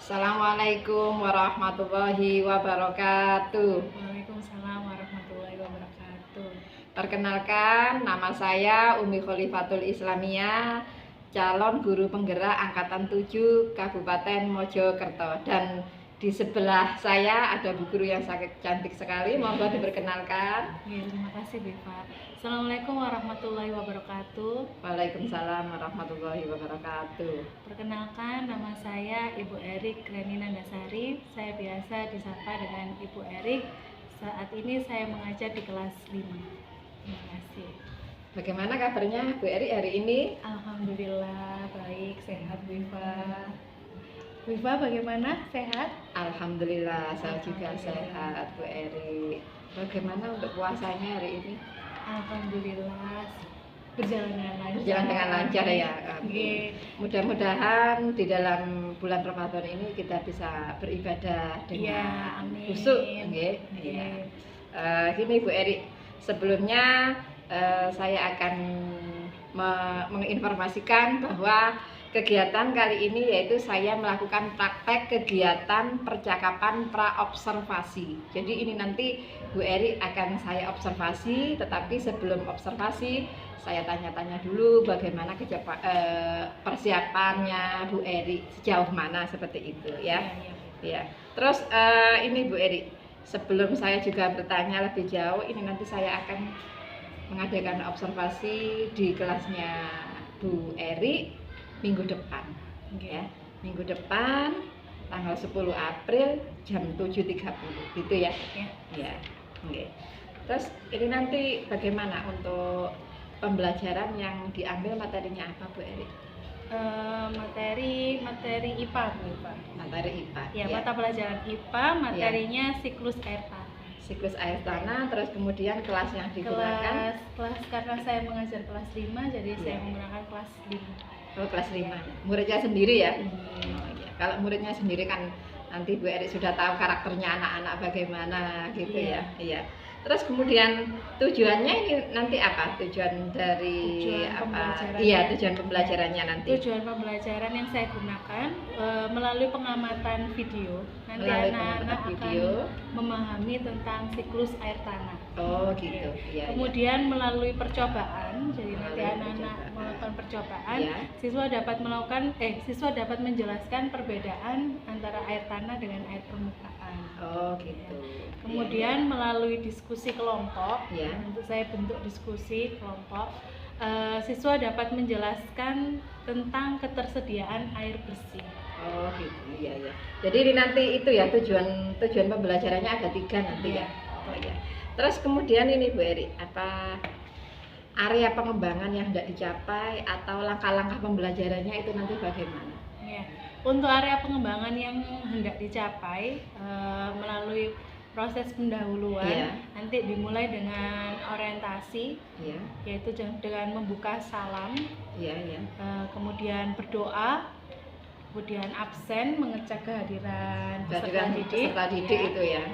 Assalamualaikum warahmatullahi wabarakatuh. Waalaikumsalam warahmatullahi wabarakatuh. Perkenalkan, nama saya Umi Khalifatul Islamiyah, calon guru penggerak Angkatan 7 Kabupaten Mojokerto. Dan di sebelah saya ada Bu Guru yang sangat cantik sekali, mohon diperkenalkan. Ya, terima kasih Beva. Assalamualaikum warahmatullahi wabarakatuh. Waalaikumsalam warahmatullahi wabarakatuh. Perkenalkan, nama saya Ibu Erik Granina Dasari. Saya biasa disapa dengan Ibu Erik. Saat ini saya mengajar di kelas 5. Terima kasih. Bagaimana kabarnya Bu Erik hari ini? Alhamdulillah baik, sehat Beva. Beva bagaimana? Sehat? Alhamdulillah, saya juga sehat Bu Erik. Bagaimana untuk puasanya hari ini? Alhamdulillah berjalan dengan lancar. Berjalan dengan lancar ya. Nggih. Mudah-mudahan di dalam bulan Ramadan ini kita bisa beribadah dengan amin. khusyuk, nggih. Iya. Gini Bu Erik, sebelumnya saya akan menginformasikan bahwa kegiatan kali ini yaitu saya melakukan praktek kegiatan percakapan praobservasi. Jadi ini nanti Bu Erik akan saya observasi, tetapi sebelum observasi saya tanya-tanya dulu bagaimana persiapannya Bu Erik, sejauh mana seperti itu ya. Ya. Terus ini Bu Erik, sebelum saya juga bertanya lebih jauh, ini nanti saya akan mengadakan observasi di kelasnya Bu Erik minggu depan, ya. Minggu depan tanggal 10 April jam 7.30 gitu ya. Ya. Oke. Terus ini nanti bagaimana untuk pembelajaran yang diambil materinya apa Bu Erik? Materi IPA Bu. Materi IPA. Ya, mata pelajaran IPA, materinya siklus air tanah. Siklus air tanah, terus kemudian kelas yang digunakan kelas karena saya mengajar kelas 5, jadi saya menggunakan kelas 5. Oh, kelas 5. Muridnya sendiri ya? Oh, iya. Kalau muridnya sendiri kan nanti Bu Erik sudah tahu karakternya anak-anak bagaimana gitu ya. Iya. Terus kemudian tujuannya ini nanti apa? Tujuan dari tujuan pembelajarannya nanti. Tujuan pembelajaran yang saya gunakan melalui pengamatan video. Nanti anak-anak akan memahami tentang siklus air tanah. Oh, gitu. Ya, kemudian melalui percobaan, jadi nanti anak-anak melakukan percobaan, siswa dapat menjelaskan perbedaan antara air tanah dengan air permukaan. Oh, gitu. Kemudian melalui diskusi kelompok, untuk saya bentuk diskusi kelompok, siswa dapat menjelaskan tentang ketersediaan air bersih. Oh, gitu. Iya. Jadi ini nanti itu ya tujuan pembelajarannya ada 3 nanti ya. Oh, iya. Terus kemudian ini Bu Erik, apa area pengembangan yang hendak dicapai atau langkah-langkah pembelajarannya itu nanti bagaimana? Ya, untuk area pengembangan yang hendak dicapai melalui proses pendahuluan, nanti dimulai dengan orientasi, yaitu dengan membuka salam, kemudian berdoa, kemudian absen, mengecek kehadiran peserta didik itu ya.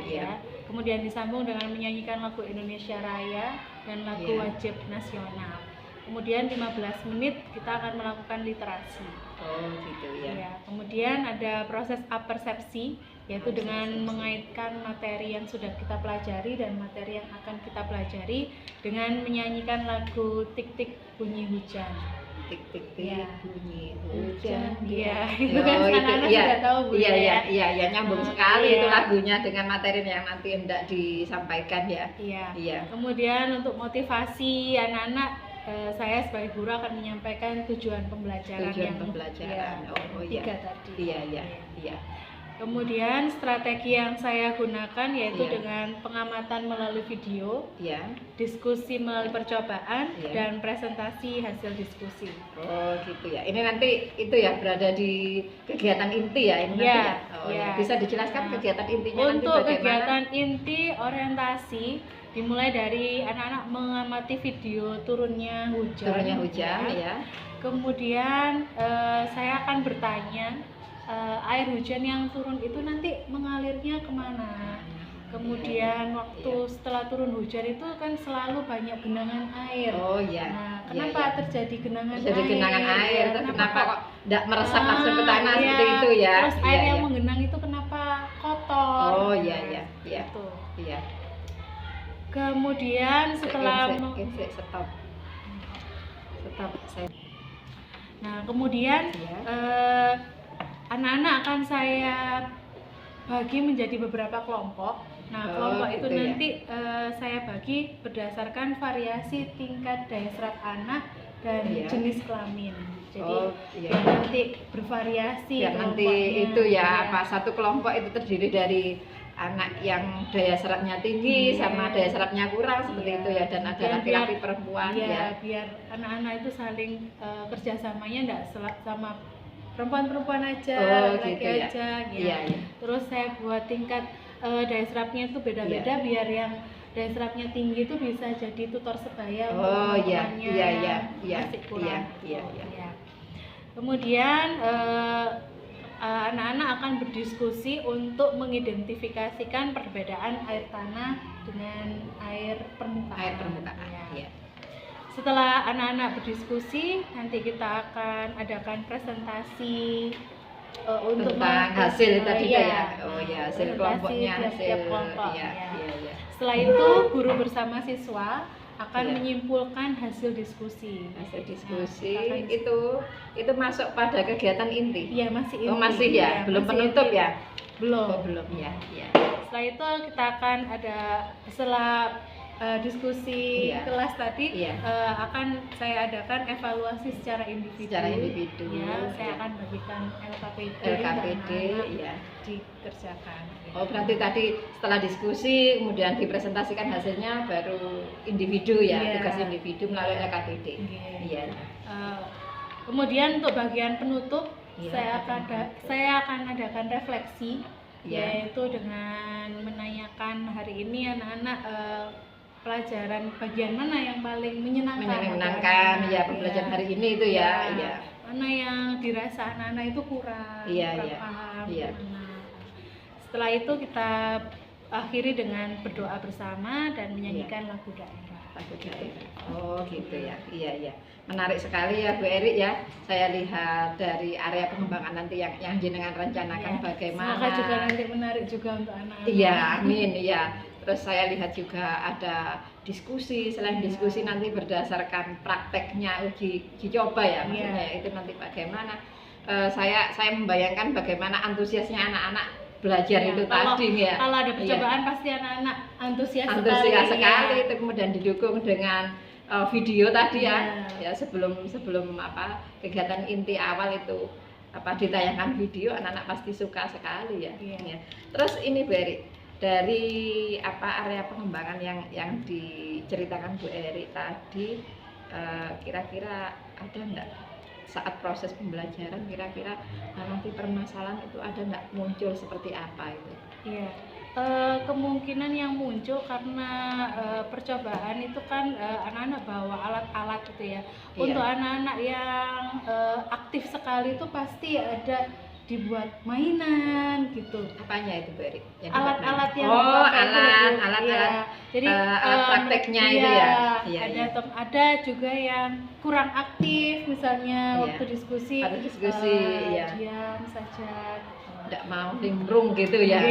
Kemudian disambung dengan menyanyikan lagu Indonesia Raya dan lagu wajib nasional. Kemudian 15 menit kita akan melakukan literasi. Oh, gitu ya. Kemudian ada proses apersepsi, yaitu dengan mengaitkan materi yang sudah kita pelajari dan materi yang akan kita pelajari dengan menyanyikan lagu Tik-tik bunyi hujan. Tik-tik bunyi hujan. Itu kan anak-anak sudah tahu Bu. Iya, nyambung sekali itu lagunya dengan materi yang nanti hendak disampaikan ya. Iya. Kemudian untuk motivasi anak-anak, saya sebagai guru akan menyampaikan tujuan pembelajaran. Oh, 3 tadi. Iya. Kemudian strategi yang saya gunakan yaitu dengan pengamatan melalui video, diskusi melalui percobaan, dan presentasi hasil diskusi. Oh, gitu ya. Ini nanti itu ya berada di kegiatan inti ya ini nanti ya. Oh, bisa dijelaskan kegiatan intinya untuk nanti bagaimana? Kegiatan inti orientasi dimulai dari anak-anak mengamati video turunnya hujan. Kemudian saya akan bertanya air hujan yang turun itu nanti mengalirnya kemana. Kemudian waktu setelah turun hujan itu kan selalu banyak genangan air. Oh iya. Nah, kenapa terjadi genangan jadi air? genangan air, kenapa kok tidak meresap Ah, langsung ke tanah iya. seperti itu ya? Terus air yang menggenang itu kenapa kotor? Oh iya. Gitu. Iya. Kemudian setelah stop. Nah, kemudian anak-anak akan saya bagi menjadi beberapa kelompok. Nah, kelompok itu gitu nanti saya bagi berdasarkan variasi tingkat daya serap anak dan jenis kelamin. Jadi nanti bervariasi. Biar nanti itu apa satu kelompok itu terdiri dari anak yang daya serapnya tinggi sama daya serapnya kurang seperti itu ya, dan ada laki-laki perempuan biar anak-anak itu saling kerjasamanya enggak sama perempuan-perempuan aja, laki-laki gitu aja gitu. Terus saya buat tingkat daya serapnya itu beda-beda biar yang daya serapnya tinggi itu bisa jadi tutor sebaya untuk teman-temannya masih kurang. Kemudian anak-anak akan berdiskusi untuk mengidentifikasikan perbedaan air tanah dengan air permukaan. Setelah anak-anak berdiskusi, nanti kita akan adakan presentasi untuk tentang hasil tadi hasil kelompoknya, tiap kelompok. Setelah itu guru bersama siswa akan menyimpulkan hasil diskusi. Itu masuk pada kegiatan inti. Iya, masih inti. Masih ya, belum penutup inti. Ya. Belum ya. Setelah itu kita akan setelah diskusi kelas tadi akan saya adakan evaluasi secara individu. Saya akan bagikan LKPD dikerjakan. Berarti tadi setelah diskusi kemudian dipresentasikan hasilnya baru individu tugas individu melalui LKPD. Kemudian untuk bagian penutup saya akan adakan refleksi, yaitu dengan menanyakan hari ini anak-anak pelajaran bagian mana yang paling menyenangkan pembelajaran hari ini itu mana yang dirasa anak-anak itu kurang paham. Setelah itu kita akhiri dengan berdoa bersama dan menyanyikan lagu daerah. Gitu ya. Iya. Menarik sekali ya Bu Eri ya. Saya lihat dari area pengembangan nanti yang jenengan rencanakan bagaimana. Semoga juga nanti menarik juga untuk anak-anak. Iya, amin. Terus saya lihat juga ada diskusi, selain diskusi nanti berdasarkan prakteknya uji coba maksudnya itu nanti bagaimana. Saya membayangkan bagaimana antusiasnya anak-anak belajar itu tadi Kalau ada percobaan pasti anak-anak antusias sekali. Itu kemudian didukung dengan video tadi sebelum kegiatan inti awal itu ditayangkan video, anak-anak pasti suka sekali ya. Terus ini Bu Eri, dari area pengembangan yang diceritakan Bu Eri tadi, kira-kira ada enggak saat proses pembelajaran kira-kira nanti permasalahan itu ada nggak muncul seperti apa itu? Kemungkinan yang muncul karena percobaan itu kan anak-anak bawa alat-alat gitu ya. Untuk anak-anak yang aktif sekali itu pasti ada dibuat mainan gitu. Apanya itu Bu Eri? Alat-alat yang alat-alat. Jadi prakteknya itu ada juga yang kurang aktif misalnya waktu diskusi diam saja, tidak mau nimbrung gitu ya.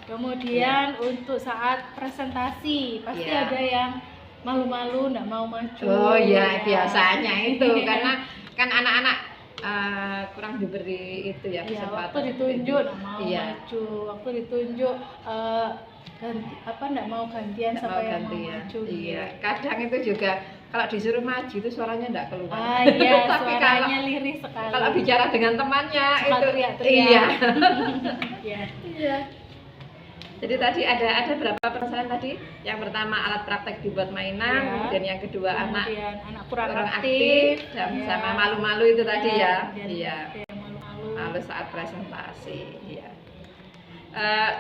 Kemudian untuk saat presentasi pasti ada yang malu-malu nggak mau maju. Biasanya itu karena kan anak-anak kurang diberi itu kesempatan. Waktu ditunjuk nggak mau maju, waktu ditunjuk nggak mau gantian sama yang mau maju. Kadang itu juga kalau disuruh maju itu suaranya nggak keluar. Tapi suaranya lirih sekali. Kalau bicara dengan temannya suka itu teriak-teriak. Jadi tadi ada berapa permasalahan tadi? Yang pertama alat praktek dibuat mainan, kemudian yang kedua anak kurang aktif sama malu-malu itu tadi malu saat presentasi.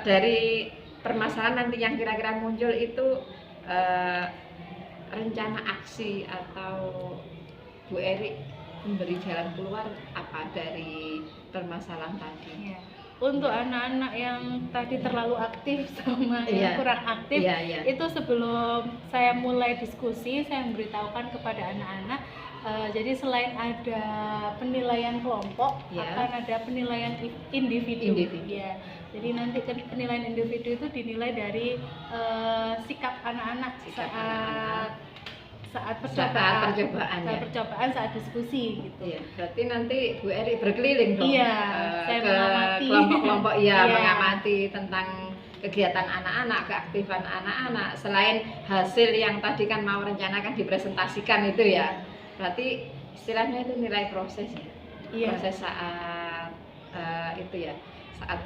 Dari permasalahan nanti yang kira-kira muncul itu rencana aksi atau Bu Eri memberi jalan keluar apa dari permasalahan tadi? untuk anak-anak yang tadi terlalu aktif sama yang kurang aktif, itu sebelum saya mulai diskusi, saya memberitahukan kepada anak-anak, jadi selain ada penilaian kelompok, akan ada penilaian individu. Ya. Jadi nanti penilaian individu itu dinilai dari sikap anak-anak saat percobaan, saat diskusi gitu. Iya, berarti nanti Bu Eri berkeliling dong. Iya, saya ke mengamati kelompok-kelompok mengamati tentang kegiatan anak-anak, keaktifan anak-anak. Selain hasil yang tadi kan mau rencanakan dipresentasikan itu ya. Berarti istilahnya itu nilai proses ya. Proses saat itu ya, saat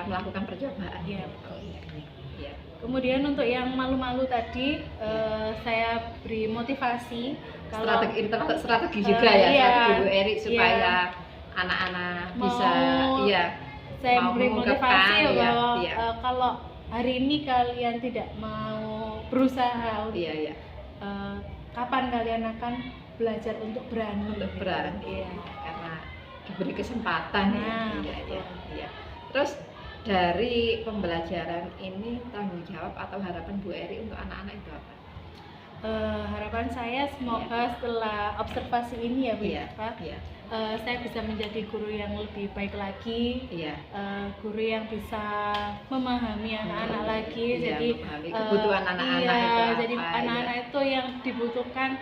melakukan percobaan. Iya, betul. Iya. Kemudian untuk yang malu-malu tadi, saya beri motivasi kalau strategi juga strategi Bu Eri supaya anak-anak bisa saya beri motivasi kalau hari ini kalian tidak mau berusaha kapan kalian akan belajar untuk berani karena diberi kesempatan Terus dari pembelajaran ini tanggung jawab atau harapan Bu Eri untuk anak-anak itu apa? Harapan saya semoga setelah observasi ini ya Bu saya bisa menjadi guru yang lebih baik lagi, guru yang bisa memahami anak-anak lagi, jadi kebutuhan anak-anak itu jadi anak-anak itu yang dibutuhkan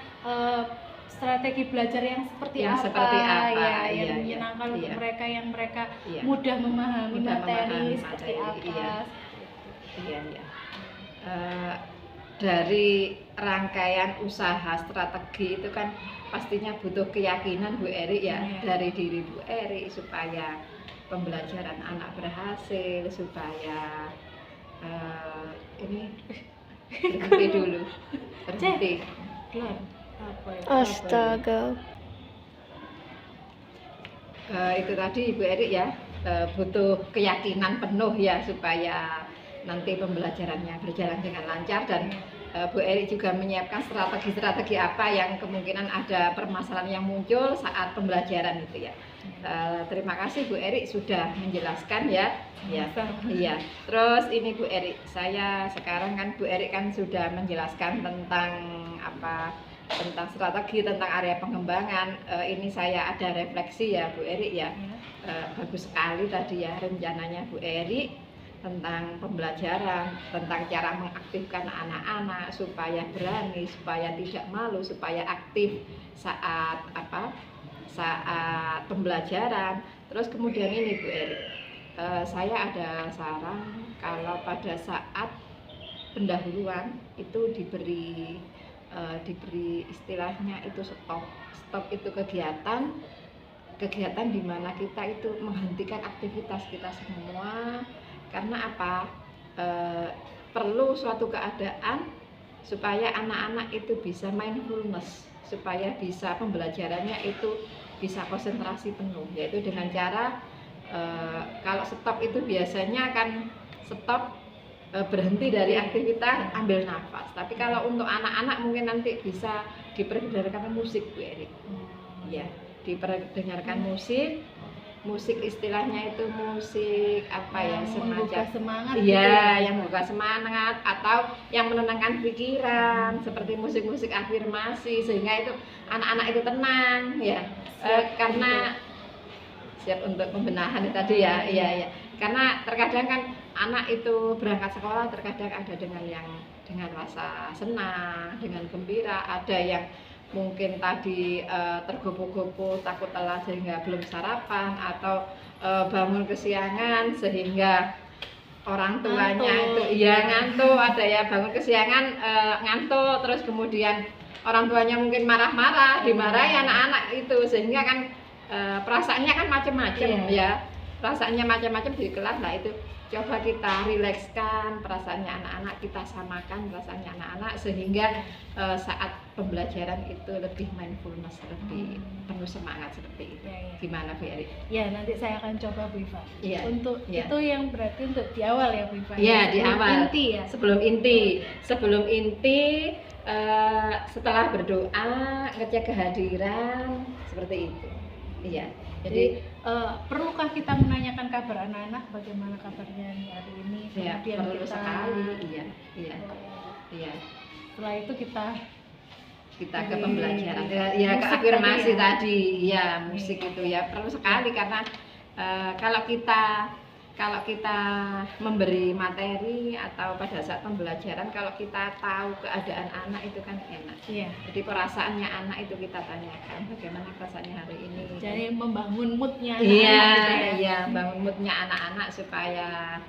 strategi belajar yang seperti apa yang menyenangkan untuk mereka, yang mereka mudah memahami materi seperti apa. Dari rangkaian usaha strategi itu kan pastinya butuh keyakinan Bu Eri dari diri Bu Eri supaya pembelajaran anak berhasil, supaya ini berhenti dulu, berhenti. Astaga. Itu tadi Ibu Eri butuh keyakinan penuh supaya nanti pembelajarannya berjalan dengan lancar, dan Bu Eri juga menyiapkan strategi-strategi apa yang kemungkinan ada permasalahan yang muncul saat pembelajaran itu terima kasih Bu Eri sudah menjelaskan Terus ini Bu Eri, saya sekarang kan Bu Eri kan sudah menjelaskan tentang tentang strategi, tentang area pengembangan. Ini saya ada refleksi Bu Eri bagus sekali tadi rencananya Bu Eri tentang pembelajaran, tentang cara mengaktifkan anak-anak supaya berani, supaya tidak malu, supaya aktif saat saat pembelajaran. Terus kemudian ini Bu Eri, saya ada saran kalau pada saat pendahuluan itu diberi istilahnya itu stop itu kegiatan di mana kita itu menghentikan aktivitas kita semua, karena perlu suatu keadaan supaya anak-anak itu bisa mindfulness, supaya bisa pembelajarannya itu bisa konsentrasi penuh, yaitu dengan cara kalau stop itu biasanya kan stop berhenti dari aktivitas, ambil nafas. Tapi kalau untuk anak-anak mungkin nanti bisa diperdengarkan musik Bu Eri. Diperdengarkan musik istilahnya itu musik semacam semangat yang membuka semangat atau yang menenangkan pikiran, seperti musik-musik afirmasi, sehingga itu anak-anak itu tenang karena siap untuk pembenahan tadi karena terkadang kan anak itu berangkat sekolah terkadang ada dengan rasa senang, dengan gembira, ada yang mungkin tadi tergopoh-gopoh takut telat sehingga belum sarapan, atau bangun kesiangan sehingga orang tuanya ngantuk, ada bangun kesiangan ngantuk, terus kemudian orang tuanya mungkin marah-marah, dimarahi anak-anak itu, sehingga kan perasaannya kan macam-macam perasaannya macam-macam di kelas. Itu coba kita rilekskan perasaannya anak-anak, kita samakan perasaannya anak-anak sehingga saat pembelajaran itu lebih mindfulness, lebih penuh semangat seperti itu. Gimana Bu Eri? Nanti saya akan coba Bu Iva. Untuk itu yang berarti untuk di awal Bu Iva. Di awal. Inti Sebelum inti setelah berdoa ngecek kehadiran seperti itu. Iya. Jadi perlukah kita menanyakan kabar anak-anak, bagaimana kabarnya hari ini? Iya, perlu sekali. Iya. Iya. Setelah itu kita ke pembelajaran, ya ke afirmasi tadi, ya musik itu ya perlu sekali karena kalau kita memberi materi atau pada saat pembelajaran, kalau kita tahu keadaan anak itu kan enak. Iya. Jadi perasaannya anak itu kita tanyakan bagaimana perasaannya hari ini. Jadi membangun moodnya. Iya, bangun moodnya anak-anak supaya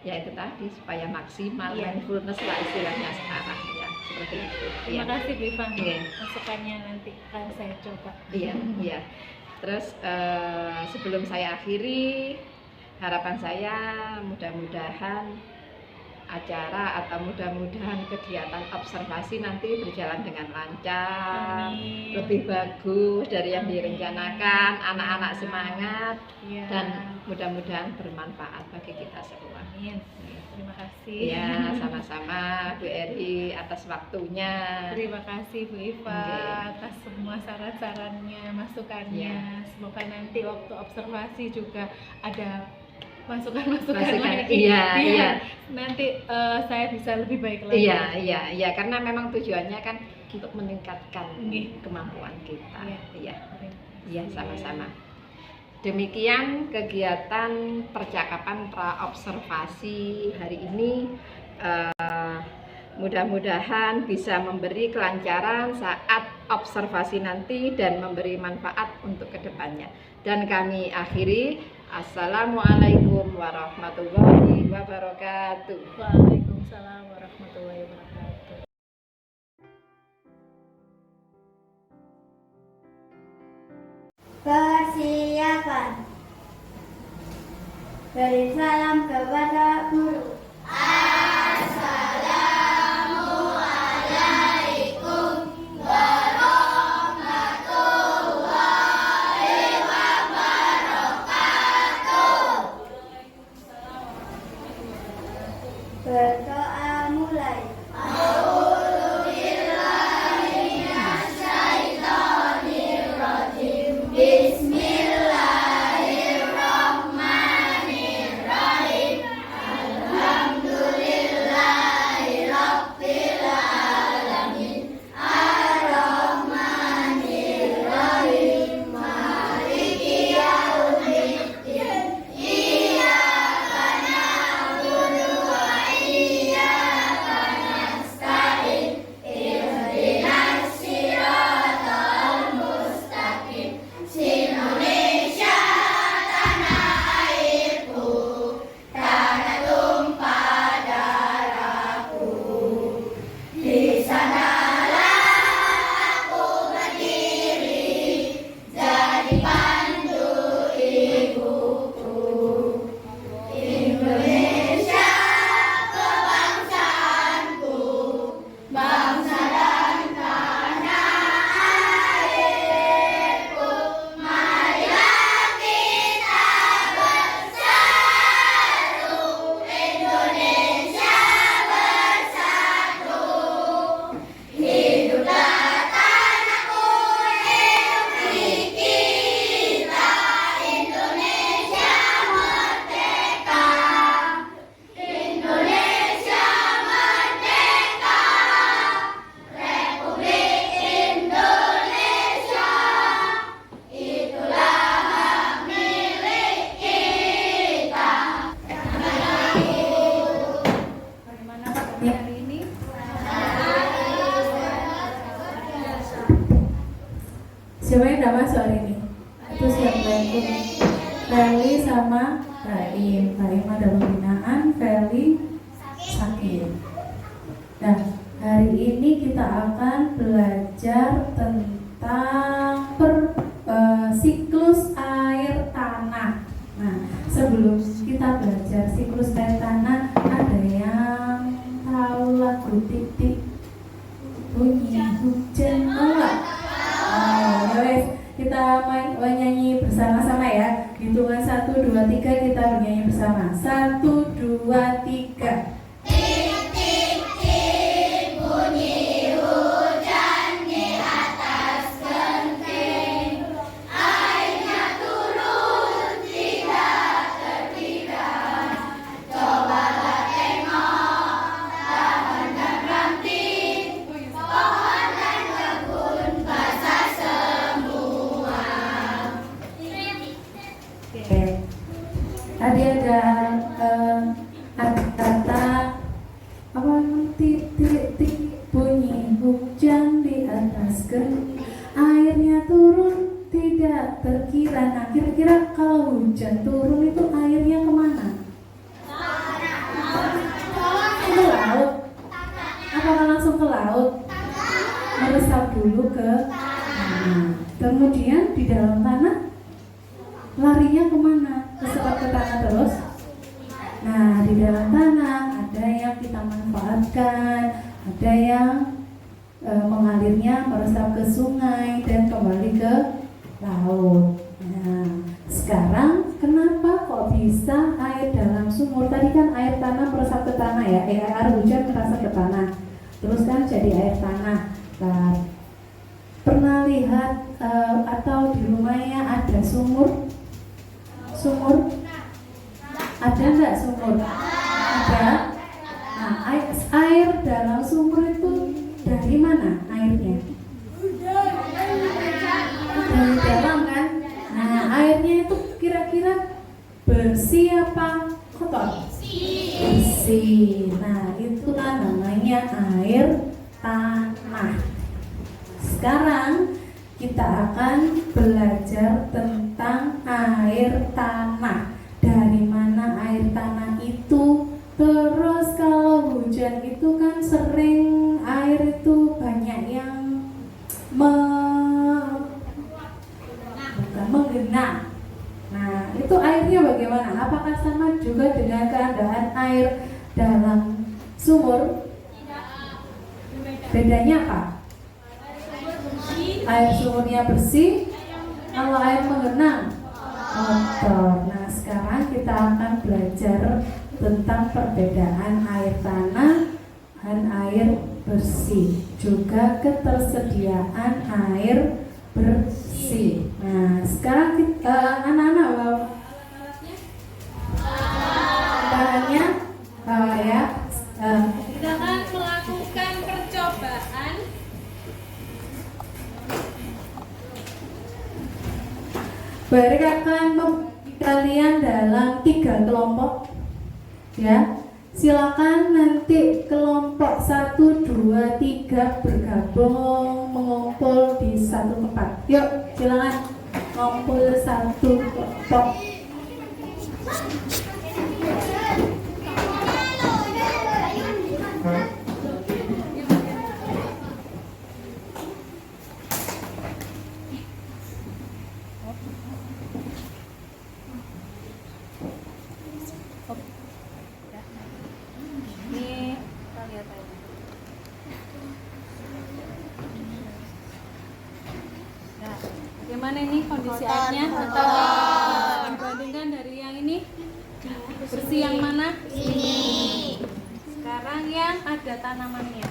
ya itu tadi supaya maksimal mindfulness lah istilahnya sekarang ya seperti itu. Terima kasih Bu Iva. Masukannya nanti akan saya coba. Iya. Terus sebelum saya akhiri, harapan saya mudah-mudahan acara atau mudah-mudahan kegiatan observasi nanti berjalan dengan lancar. Amin. Lebih bagus dari yang direncanakan, anak-anak semangat dan mudah-mudahan bermanfaat bagi kita semua. Amin. Terima kasih. Ya, sama-sama Bu Eri atas waktunya. Terima kasih Bu Iva atas semua saran-sarannya, masukannya. Semoga nanti waktu observasi juga ada masukan lagi. Iya. Nanti saya bisa lebih baik lagi. Iya, karena memang tujuannya kan untuk meningkatkan kemampuan kita. Iya, sama-sama. Demikian kegiatan percakapan pra-observasi hari ini. Mudah-mudahan bisa memberi kelancaran saat observasi nanti dan memberi manfaat untuk kedepannya. Dan kami akhiri, Assalamualaikum warahmatullahi wabarakatuh. Waalaikumsalam warahmatullahi wabarakatuh. Persiapan. Beri salam kepada guru. Assalamualaikum warahmatullahi wabarakatuh. Berdoa mulai. Siapa yang udah masuk hari ini? Itu siapa yang Feli sama Raim. Raim ada pembinaan, Feli sakit. Nah, hari ini kita akan belajar tentang siklus air tanah. Nah, sebelum kita belajar siklus air tanah, ada yang tahu lagu Titik Bunyi Hujan enggak? Kita nyanyi bersama-sama ya. Hitungan 1, 2, 3 kita bernyanyi bersama. 1, 2, 3. Titik-titik bunyi hujan di atas genting. Air Tadi ada kata apa, titik-titik bunyi hujan di atas geni, airnya turun tidak terkira. Nah, kira-kira kalau hujan turun itu airnya kemana? Ke laut. Apakah langsung ke laut? Meresap dulu ke tanah. Kemudian di dalam tanah larinya kemana? Keserap ke tanah terus. Nah, di dalam tanah ada yang kita manfaatkan, ada yang mengalirnya meresap ke sungai dan kembali ke laut. Nah, sekarang kenapa kok bisa air dalam sumur? Tadi kan air tanah meresap ke tanah ya, air hujan meresap ke tanah, terus kan jadi air tanah. Nah, pernah lihat atau di rumahnya ada sumur? Sumur? Ada nggak sumur? Ada. Nah, air dalam sumur itu dari mana airnya? Dari dalam kan? Nah, airnya itu kira-kira bersih apa kotor? Bersih. Nah, itulah namanya air tanah. Sekarang kita akan belajar tentang air tanah. Dari mana air tanah itu? Terus kalau hujan itu kan sering air itu banyak yang menggenang. Nah, itu airnya bagaimana? Apakah sama juga dengan keadaan air dalam sumur? Bedanya apa? Air sumurnya bersih, kalau air menggenang kotor. Nah, sekarang kita akan belajar tentang perbedaan air tanah dan air bersih, juga ketersediaan air bersih. Nah, sekarang kita anak-anak bahannya ya. Kita akan melakukan percobaan. Barik akan kalian dalam 3 kelompok ya. Silakan nanti kelompok 1, 2, 3 bergabung mengumpul di satu tempat. Yuk, silakan ngumpul satu kelompok. Bagaimana ini kondisi airnya? Kotor. Dibandingkan dari yang ini, bersih yang mana? Ini. Sekarang yang ada tanamannya.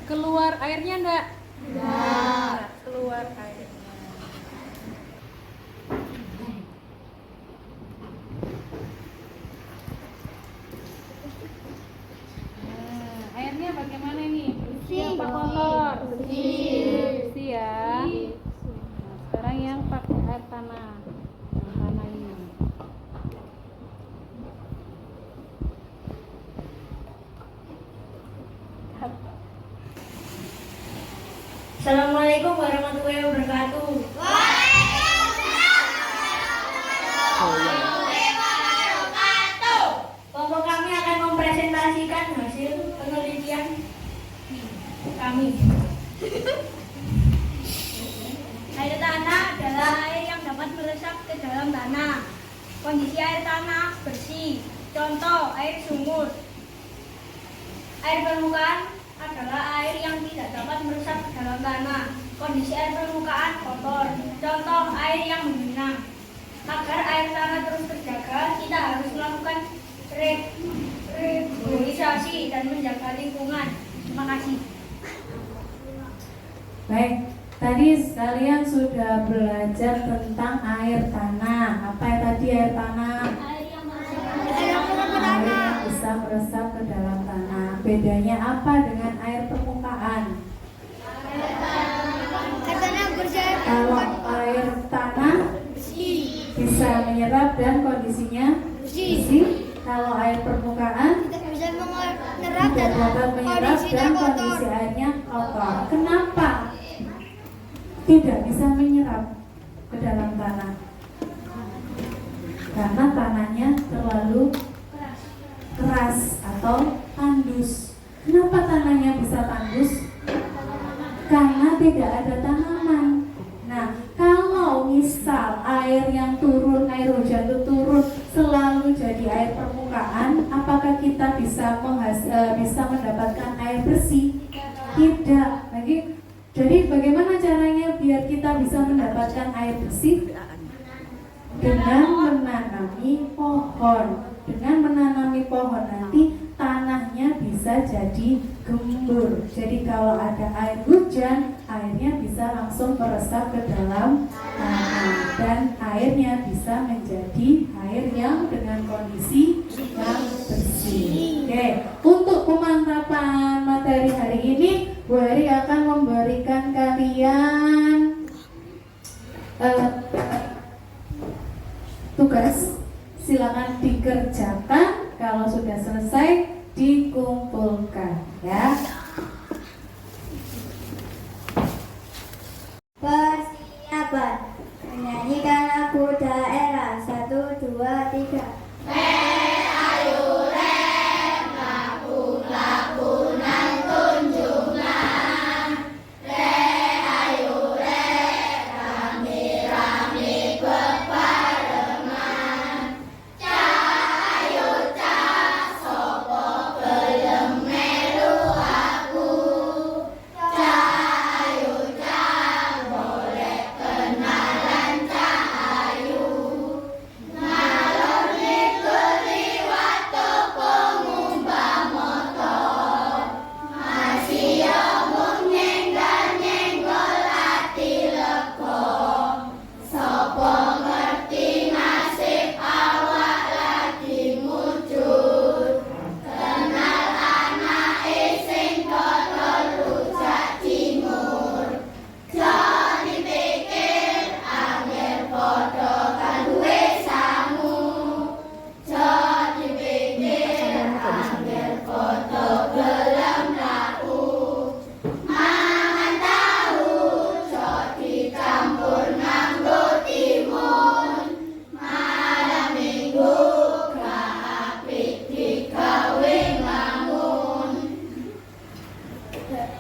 Keluar airnya enggak? Enggak. Keluar airnya. Airnya bagaimana ini? Bersih apa kotor? Bersih. Bersih ya. Nah, sekarang yang pakai air tanah. Yang tanah ini. Assalamualaikum warahmatullahi wabarakatuh. Kelompok kami akan mempresentasikan hasil penelitian kami. Air tanah adalah air yang dapat meresap ke dalam tanah. Kondisi air tanah bersih. Contoh air sumur. Air permukaan adalah air yang tidak dapat meresap ke dalam tanah. Kondisi air permukaan kotor. Contoh air yang menggenang. Agar air tanah terus terjaga, kita harus melakukan reboisasi dan menjaga lingkungan. Terima kasih. Baik, tadi kalian sudah belajar tentang air tanah. Apa yang tadi air tanah? Air yang bisa meresap ke dalam tanah. Bedanya apa dengan air permukaan? Kalau air tanah bisa menyerap dan kondisinya bersih. Kalau air permukaan Tidak bisa menyerap tidak dan dapat menyerap kondisinya dan kotor. kondisi airnya kotor. Kenapa tidak bisa menyerap ke dalam tanah? Karena tanahnya terlalu keras atau tandus. Kenapa tanahnya bisa tandus? Karena tidak ada tanaman. Nah, kalau misal air yang turun, air hujan itu turun selalu jadi air permukaan, apakah kita bisa mendapatkan air bersih? Tidak. Jadi bagaimana caranya biar kita bisa mendapatkan air bersih? Dengan menanami pohon. Dengan menanami pohon nanti tanahnya bisa jadi gembur. Jadi kalau ada air hujan, airnya bisa langsung meresap ke dalam tanah dan airnya bisa menjadi air yang dengan kondisi yang bersih. Oke, untuk pemantapan materi hari ini, Bu Eri akan memberikan kalian tugas. Silakan dikerjakan. Kalau sudah selesai, dikumpulkan ya. Persiapan menyanyikan lagu daerah 1, 2, 3.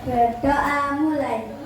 Berdoa mulai.